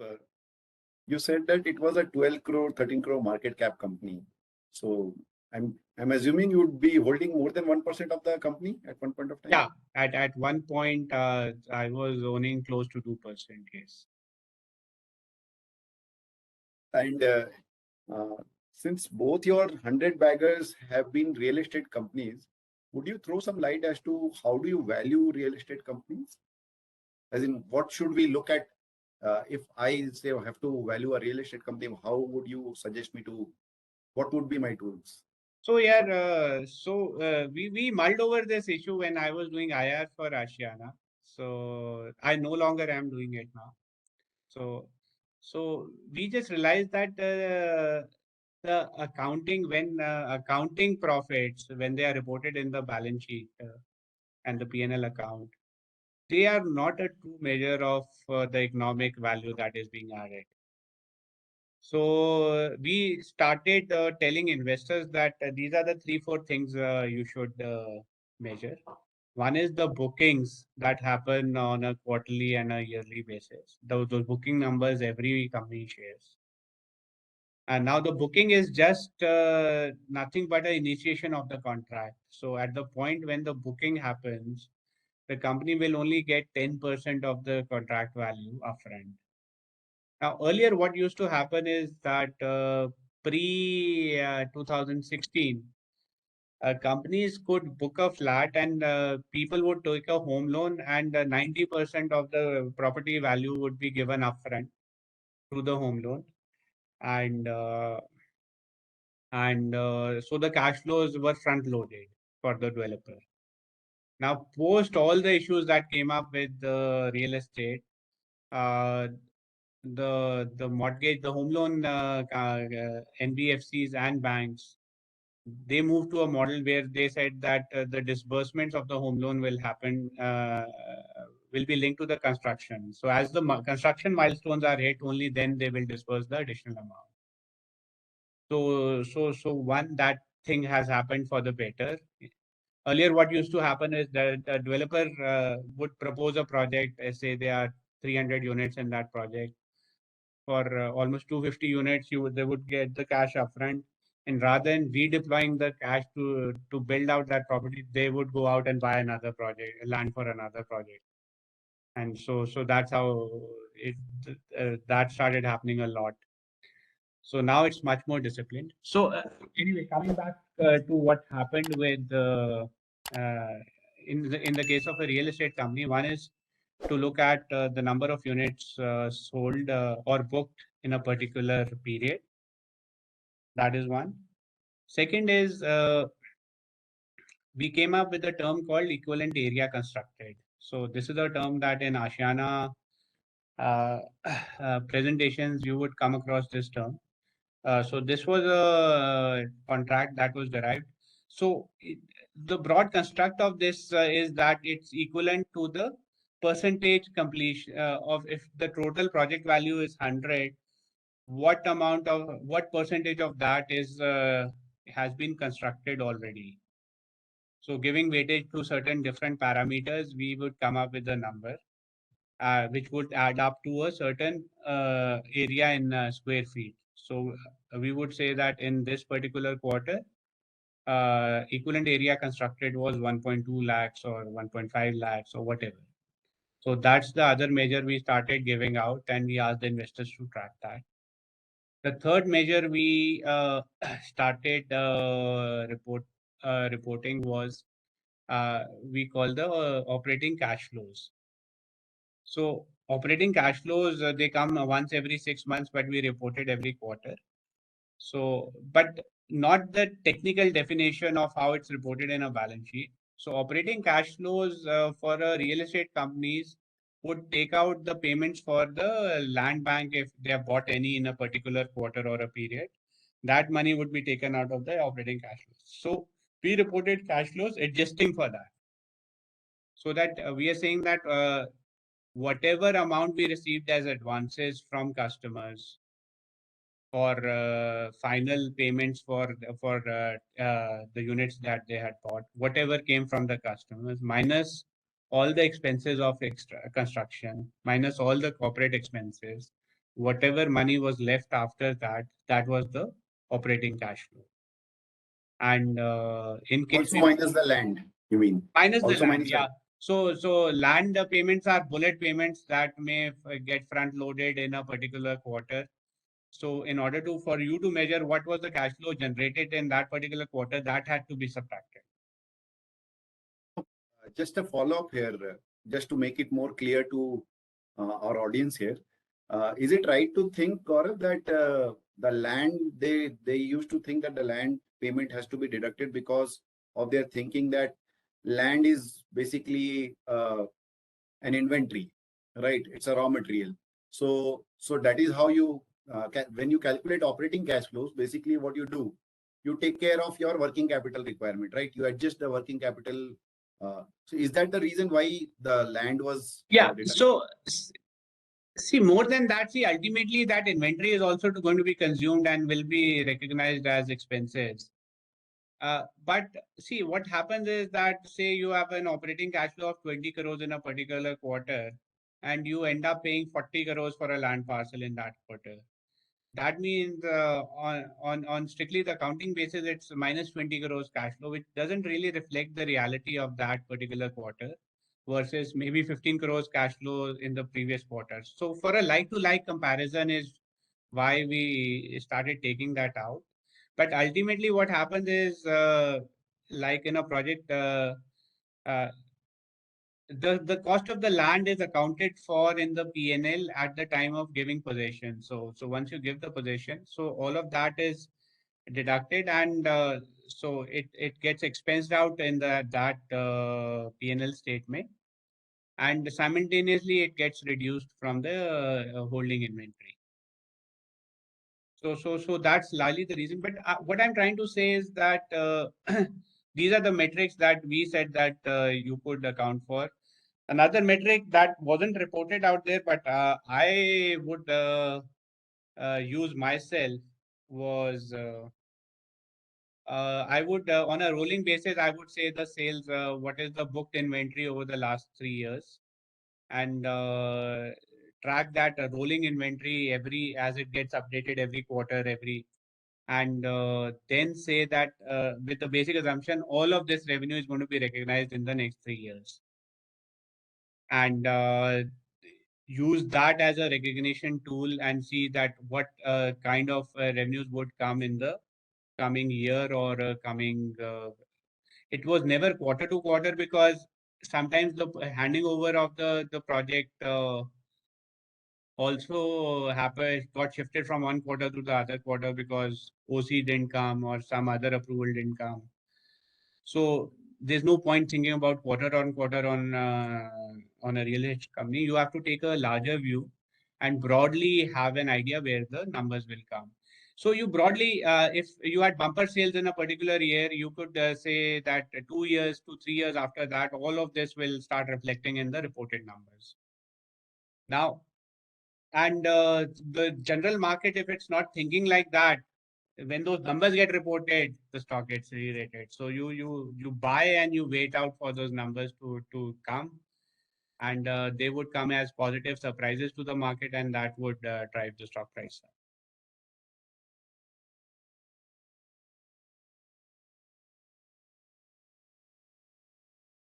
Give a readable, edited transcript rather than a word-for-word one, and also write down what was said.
uh, you said that it was a 12 crore, 13 crore market cap company. So I'm assuming you would be holding more than 1% of the company at one point of time. Yeah, at one point, I was owning close to 2%. Yes. And uh, since both your 100 baggers have been real estate companies, would you throw some light as to how do you value real estate companies? As in, what should we look at? If I say have to value a real estate company, how would you suggest me to? What would be my tools? So yeah, we mulled over this issue when I was doing IR for Ashiana. So I no longer am doing it now. So we just realized that the accounting when accounting profits when they are reported in the balance sheet and the P&L account, they are not a true measure of the economic value that is being added. So we started telling investors that these are the 3, 4 things you should measure. One is the bookings that happen on a quarterly and a yearly basis. Those booking numbers every company shares. And now the booking is just nothing but an initiation of the contract. So at the point when the booking happens, the company will only get 10% of the contract value upfront. Now, earlier, what used to happen is that pre 2016, companies could book a flat and people would take a home loan, and 90% of the property value would be given upfront through the home loan. And so the cash flows were front loaded for the developer. Now, post all the issues that came up with the real estate, uh, the mortgage, the home loan NBFCs and banks, they moved to a model where they said that the disbursements of the home loan will be linked to the construction. So as the construction milestones are hit, only then they will disburse the additional amount. So one, that thing has happened for the better. Earlier, what used to happen is that the developer would propose a project, say there are 300 units in that project. For almost 250 units, they would get the cash upfront, and rather than redeploying the cash to build out that property, they would go out and buy another project, land for another project, and so that's how it that started happening a lot. So now it's much more disciplined. So anyway, coming back to what happened with uh, in the case of a real estate company, one is to look at the number of units sold or booked in a particular period. That is one. Second is we came up with a term called equivalent area constructed. So this is a term that in Ashiana uh, presentations you would come across this term. So this was a contract that was derived. So the broad construct of this is that it's equivalent to the percentage completion of if the total project value is 100, what percentage of that is has been constructed already. So giving weightage to certain different parameters, we would come up with a number which would add up to a certain area in square feet. So we would say that in this particular quarter, equivalent area constructed was 1.2 lakhs or 1.5 lakhs or whatever. So that's the other measure we started giving out, and we asked the investors to track that. The third measure we started reporting was we call the operating cash flows. So operating cash flows, they come once every 6 months, but we report it every quarter. So, but not the technical definition of how it's reported in a balance sheet. So operating cash flows for real estate companies would take out the payments for the land bank if they have bought any in a particular quarter or a period. That money would be taken out of the operating cash flows. So we reported cash flows adjusting for that. So that we are saying that whatever amount we received as advances from customers for final payments for the units that they had bought, whatever came from the customers, minus all the expenses of extra construction, minus all the corporate expenses, whatever money was left after that, that was the operating cash flow. And in case Also minus the land, you mean? minus the Also land, minus yeah. the So land payments are bullet payments that may get front loaded in a particular quarter. So in order to for you to measure what was the cash flow generated in that particular quarter, that had to be subtracted. just a follow-up here, just to make it more clear to our audience here. Is it right to think, Gaurav, that the land, they used to think that the land payment has to be deducted because of their thinking that land is basically an inventory, right? It's a raw material. So that is how you, when you calculate operating cash flows, basically what you do, you take care of your working capital requirement, right? You adjust the working capital. So is that the reason why the land was Yeah. deducted? So see, more than that, see, ultimately that inventory is also going to be consumed and will be recognized as expenses. But see, what happens is that, say, you have an operating cash flow of 20 crores in a particular quarter, and you end up paying 40 crores for a land parcel in that quarter. That means on strictly the accounting basis, it's minus 20 crores cash flow, which doesn't really reflect the reality of that particular quarter versus maybe 15 crores cash flow in the previous quarter. So for a like-to-like comparison is why we started taking that out. But ultimately, what happens is, like in a project, uh, the cost of the land is accounted for in the P&L at the time of giving possession. So once you give the possession, so all of that is deducted, and so it gets expensed out in that P&L statement, and simultaneously it gets reduced from the holding inventory. So that's largely the reason. But what I'm trying to say is that these are the metrics that we said that you could account for. Another metric that wasn't reported out there, but I would use myself was I would on a rolling basis, I would say the sales, what is the booked inventory over the last 3 years, and track that rolling inventory every as it gets updated every quarter, every and then say that with the basic assumption, all of this revenue is going to be recognized in the next 3 years, and use that as a recognition tool and see that what kind of revenues would come in the coming year or coming. It was never quarter to quarter because sometimes the handing over of the project also happened got shifted from one quarter to the other quarter because OC didn't come or some other approval didn't come. So there's no point thinking about quarter on a real estate company. You have to take a larger view and broadly have an idea where the numbers will come. So you broadly, if you had bumper sales in a particular year, you could say that 2 years to 3 years after that, all of this will start reflecting in the reported numbers. Now, and the general market, if it's not thinking like that, when those numbers get reported, the stock gets re-rated. So you buy and you wait out for those numbers to come, and they would come as positive surprises to the market, and that would drive the stock price up.